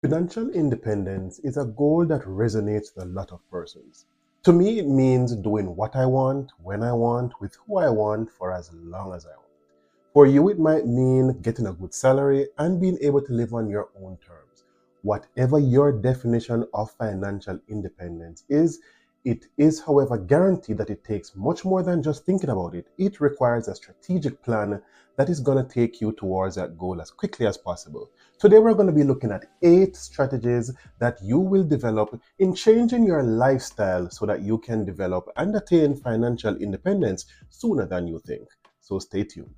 Financial independence is a goal that resonates with a lot of persons. To me, it means doing what I want, when I want, with who I want, for as long as I want. For you, it might mean getting a good salary and being able to live on your own terms. Whatever your definition of financial independence is, it is, however, guaranteed that it takes much more than just thinking about it. It requires a strategic plan that is going to take you towards that goal as quickly as possible. Today, we're going to be looking at 8 strategies that you will develop in changing your lifestyle so that you can develop and attain financial independence sooner than you think. So stay tuned.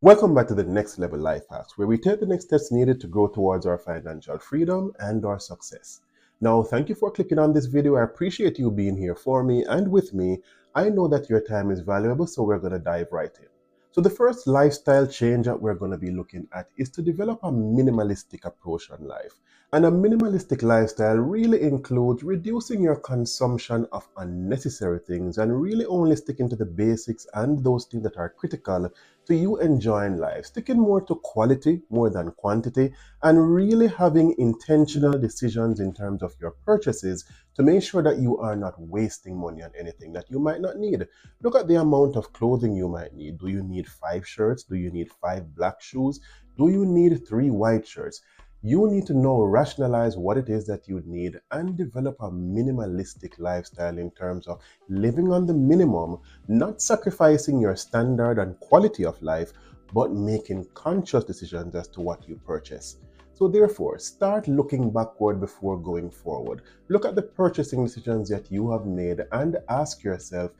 Welcome back to the Next Level Life Hacks, where we take the next steps needed to grow towards our financial freedom and our success. Now, thank you for clicking on this video. I appreciate you being here for me and with me. I know that your time is valuable, so we're going to dive right in. So the first lifestyle change that we're going to be looking at is to develop a minimalistic approach on life. And a minimalistic lifestyle really includes reducing your consumption of unnecessary things and really only sticking to the basics and those things that are critical to you enjoying life, sticking more to quality more than quantity, and really having intentional decisions in terms of your purchases to make sure that you are not wasting money on anything that you might not need. Look at the amount of clothing you might need. Do you need 5 shirts? Do you need 5 black shoes? Do you need 3 white shirts? You need to know, rationalize what it is that you need and develop a minimalistic lifestyle in terms of living on the minimum, not sacrificing your standard and quality of life, but making conscious decisions as to what you purchase. So therefore, start looking backward before going forward. Look at the purchasing decisions that you have made and ask yourself,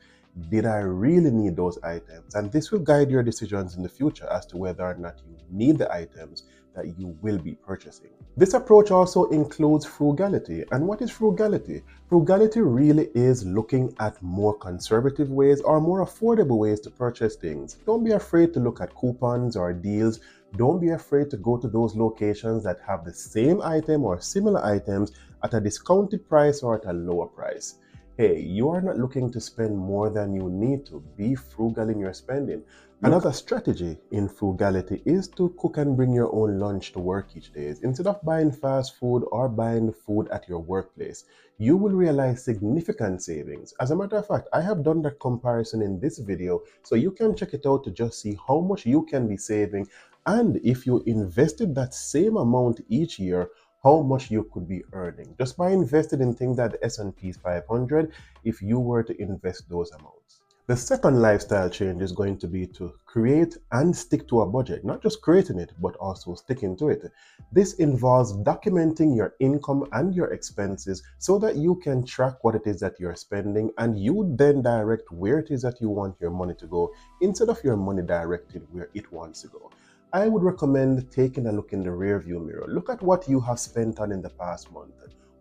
did I really need those items? And this will guide your decisions in the future as to whether or not you need the items that you will be purchasing. This approach also includes frugality. And what is frugality? Frugality really is looking at more conservative ways or more affordable ways to purchase things. Don't be afraid to look at coupons or deals. Don't be afraid to go to those locations that have the same item or similar items at a discounted price or at a lower price. Hey, you are not looking to spend more than you need to. Be frugal in your spending. Another strategy in frugality is to cook and bring your own lunch to work each day. Instead of buying fast food or buying food at your workplace, you will realize significant savings. As a matter of fact, I have done that comparison in this video, so you can check it out to just see how much you can be saving, and if you invested that same amount each year, how much you could be earning just by investing in things like the S&P 500 if you were to invest those amounts. The second lifestyle change is going to be to create and stick to a budget, not just creating it, but also sticking to it. This involves documenting your income and your expenses so that you can track what it is that you're spending, and you then direct where it is that you want your money to go instead of your money directed where it wants to go. I would recommend taking a look in the rearview mirror. Look at what you have spent on in the past month.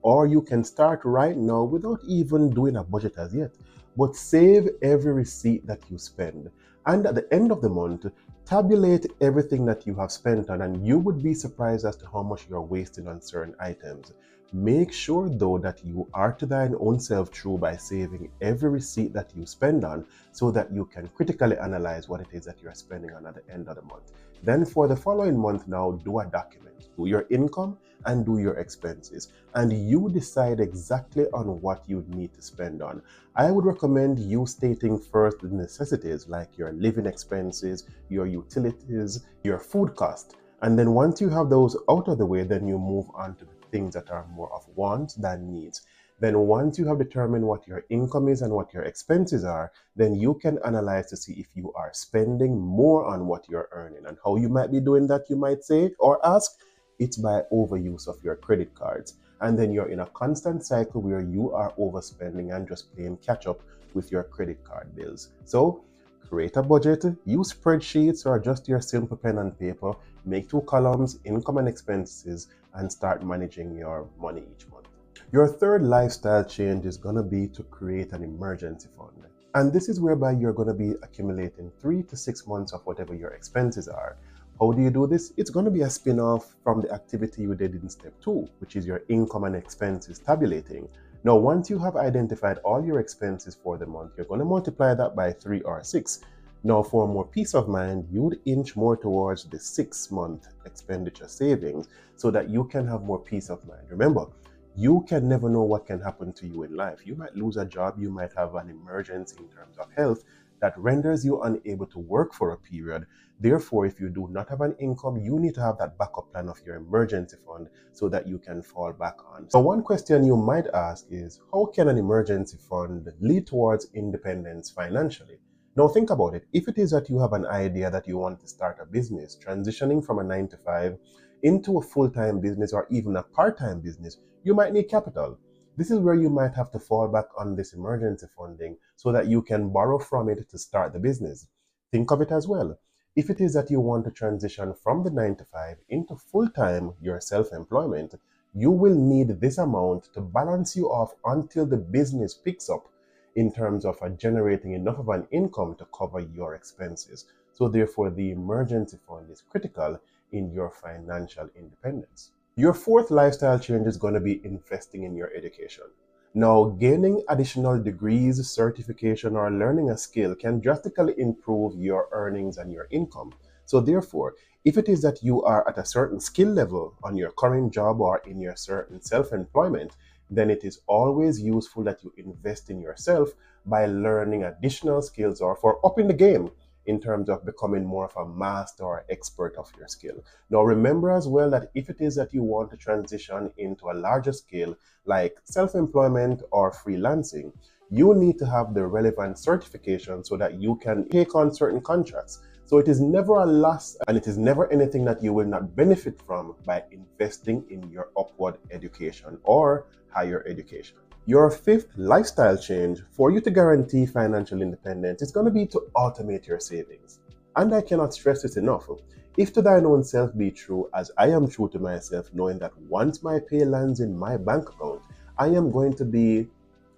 Or you can start right now without even doing a budget as yet. But save every receipt that you spend. And at the end of the month, tabulate everything that you have spent on, and you would be surprised as to how much you're wasting on certain items. Make sure though that you are to thine own self true by saving every receipt that you spend on so that you can critically analyze what it is that you're spending on at the end of the month. Then for the following month now, do a document. Do your income and do your expenses. And you decide exactly on what you need to spend on. I would recommend you stating first the necessities like your living expenses, your utilities, your food cost. And then once you have those out of the way, then you move on to the things that are more of wants than needs. Then once you have determined what your income is and what your expenses are, then you can analyze to see if you are spending more on what you're earning. And how you might be doing that, you might say or ask, it's by overuse of your credit cards. And then you're in a constant cycle where you are overspending and just playing catch up with your credit card bills. So create a budget, use spreadsheets or just your simple pen and paper, make 2 columns, income and expenses, and start managing your money each month. Your third lifestyle change is going to be to create an emergency fund. And this is whereby you're going to be accumulating 3 to 6 months of whatever your expenses are. How do you do this? It's going to be a spin-off from the activity you did in step 2, which is your income and expenses tabulating. Now, once you have identified all your expenses for the month, you're going to multiply that by 3 or 6. Now, for more peace of mind, you'd inch more towards the 6-month expenditure savings so that you can have more peace of mind. Remember, you can never know what can happen to you in life. You might lose a job, you might have an emergency in terms of health that renders you unable to work for a period. Therefore, if you do not have an income, you need to have that backup plan of your emergency fund so that you can fall back on. So one question you might ask is, how can an emergency fund lead towards independence financially? Now think about it. If it is that you have an idea that you want to start a business, transitioning from a 9 to 5 into a full-time business or even a part-time business, you might need capital. This is where you might have to fall back on this emergency funding so that you can borrow from it to start the business. Think of it as well. If it is that you want to transition from the 9 to 5 into full-time, your self-employment, you will need this amount to balance you off until the business picks up in terms of generating enough of an income to cover your expenses. So therefore, the emergency fund is critical in your financial independence. Your fourth lifestyle change is going to be investing in your education. Now, gaining additional degrees, certification, or learning a skill can drastically improve your earnings and your income. So therefore, if it is that you are at a certain skill level on your current job or in your certain self-employment, then it is always useful that you invest in yourself by learning additional skills or for upping the game in terms of becoming more of a master or expert of your skill. Now remember as well that if it is that you want to transition into a larger scale like self-employment or freelancing, you need to have the relevant certification so that you can take on certain contracts. So it is never a loss and it is never anything that you will not benefit from by investing in your upward education or higher education. Your fifth lifestyle change for you to guarantee financial independence is going to be to automate your savings. And I cannot stress this enough. If to thine own self be true, as I am true to myself, knowing that once my pay lands in my bank account, I am going to be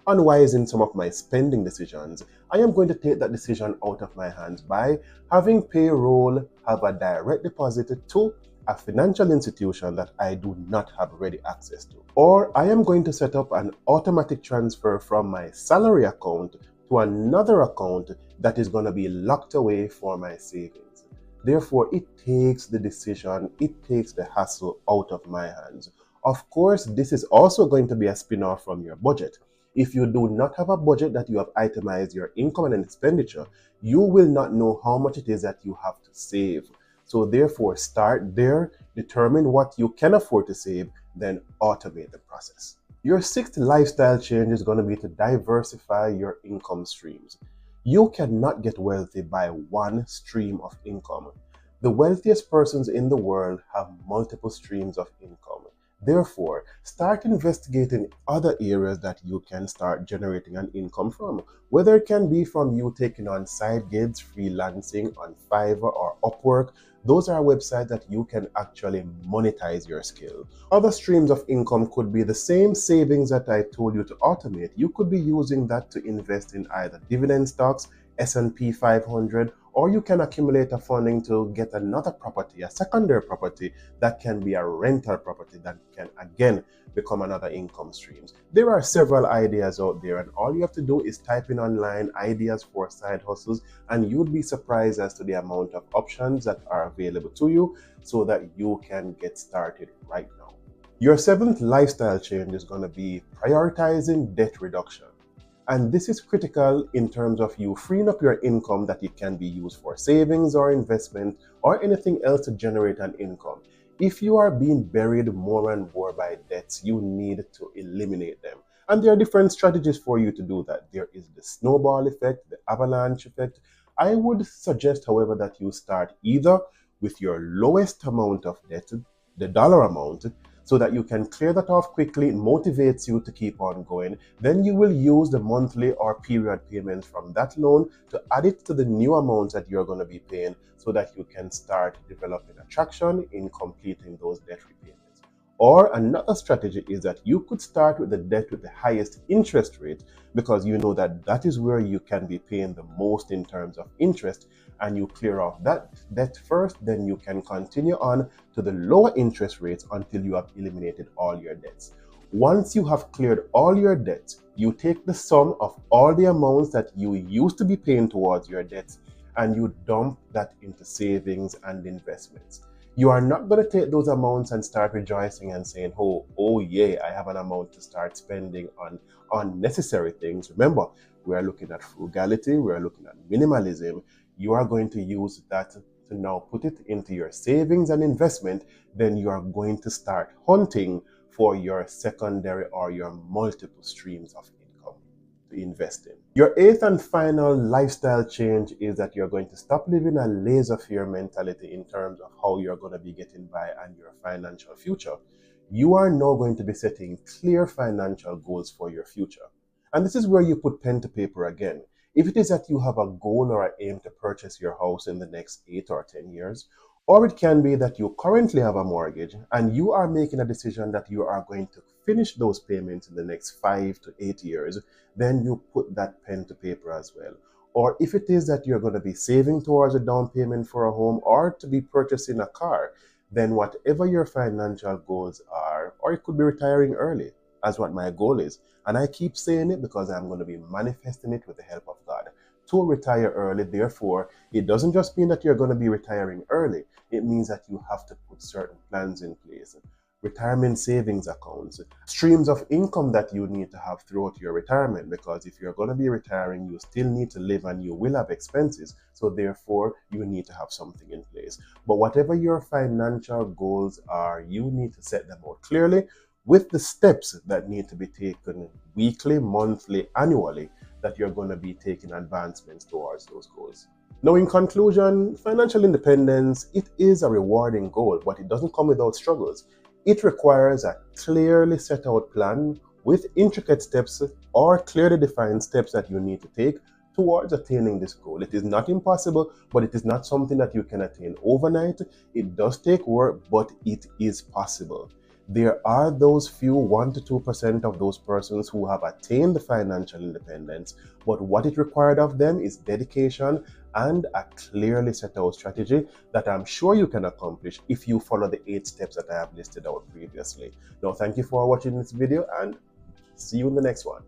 unwise in some of my spending decisions. I am going to take that decision out of my hands by having payroll have a direct deposit to a financial institution that I do not have ready access to. Or I am going to set up an automatic transfer from my salary account to another account that is going to be locked away for my savings. Therefore, it takes the decision, it takes the hassle out of my hands. Of course, this is also going to be a spin-off from your budget. If you do not have a budget that you have itemized your income and expenditure, you will not know how much it is that you have to save. So therefore, start there, determine what you can afford to save, then automate the process. Your sixth lifestyle change is going to be to diversify your income streams. You cannot get wealthy by one stream of income. The wealthiest persons in the world have multiple streams of income. Therefore, start investigating other areas that you can start generating an income from, whether it can be from you taking on side gigs, freelancing on Fiverr or Upwork. Those are websites that you can actually monetize your skill. Other streams of income could be the same savings that I told you to automate. You could be using that to invest in either dividend stocks, S&P 500, or you can accumulate a funding to get another property, a secondary property that can be a rental property that can again become another income streams. There are several ideas out there, and all you have to do is type in online ideas for side hustles, and you'd be surprised as to the amount of options that are available to you so that you can get started right now. Your seventh lifestyle change is going to be prioritizing debt reduction. And this is critical in terms of you freeing up your income that it can be used for savings or investment or anything else to generate an income. If you are being buried more and more by debts, you need to eliminate them. And there are different strategies for you to do that. There is the snowball effect, the avalanche effect. I would suggest, however, that you start either with your lowest amount of debt, the dollar amount, so that you can clear that off quickly. It motivates you to keep on going. Then you will use the monthly or period payments from that loan to add it to the new amounts that you're going to be paying so that you can start developing a traction in completing those debt repayments. Or another strategy is that you could start with the debt with the highest interest rate, because you know that that is where you can be paying the most in terms of interest, and you clear off that debt first, then you can continue on to the lower interest rates until you have eliminated all your debts. Once you have cleared all your debts, you take the sum of all the amounts that you used to be paying towards your debts and you dump that into savings and investments. You are not going to take those amounts and start rejoicing and saying, oh yeah, I have an amount to start spending on unnecessary things. Remember, we are looking at frugality, we are looking at minimalism. You are going to use that to now put it into your savings and investment. Then you are going to start hunting for your secondary or your multiple streams of income to invest in. Your eighth and final lifestyle change is that you're going to stop living a laissez-faire mentality in terms of how you're going to be getting by and your financial future. You are now going to be setting clear financial goals for your future. And this is where you put pen to paper again. If it is that you have a goal or an aim to purchase your house in the next 8 or 10 years, or it can be that you currently have a mortgage and you are making a decision that you are going to finish those payments in the next 5 to 8 years, then you put that pen to paper as well. Or if it is that you're going to be saving towards a down payment for a home or to be purchasing a car, then whatever your financial goals are, or it could be retiring early, as what my goal is. And I keep saying it because I'm going to be manifesting it with the help of God to retire early. Therefore, it doesn't just mean that you're going to be retiring early. It means that you have to put certain plans in place. Retirement savings accounts, streams of income that you need to have throughout your retirement, because if you're going to be retiring, you still need to live and you will have expenses. So therefore, you need to have something in place. But whatever your financial goals are, you need to set them out clearly with the steps that need to be taken weekly, monthly, annually, that you're going to be taking advancements towards those goals. Now, in conclusion, financial independence, it is a rewarding goal, but it doesn't come without struggles. It requires a clearly set out plan with intricate steps or clearly defined steps that you need to take towards attaining this goal. It is not impossible, but it is not something that you can attain overnight. It does take work, but it is possible. There are those few 1 to 2% of those persons who have attained financial independence, but what it required of them is dedication and a clearly set out strategy that I'm sure you can accomplish if you follow the 8 steps that I have listed out previously. Now, thank you for watching this video and see you in the next one.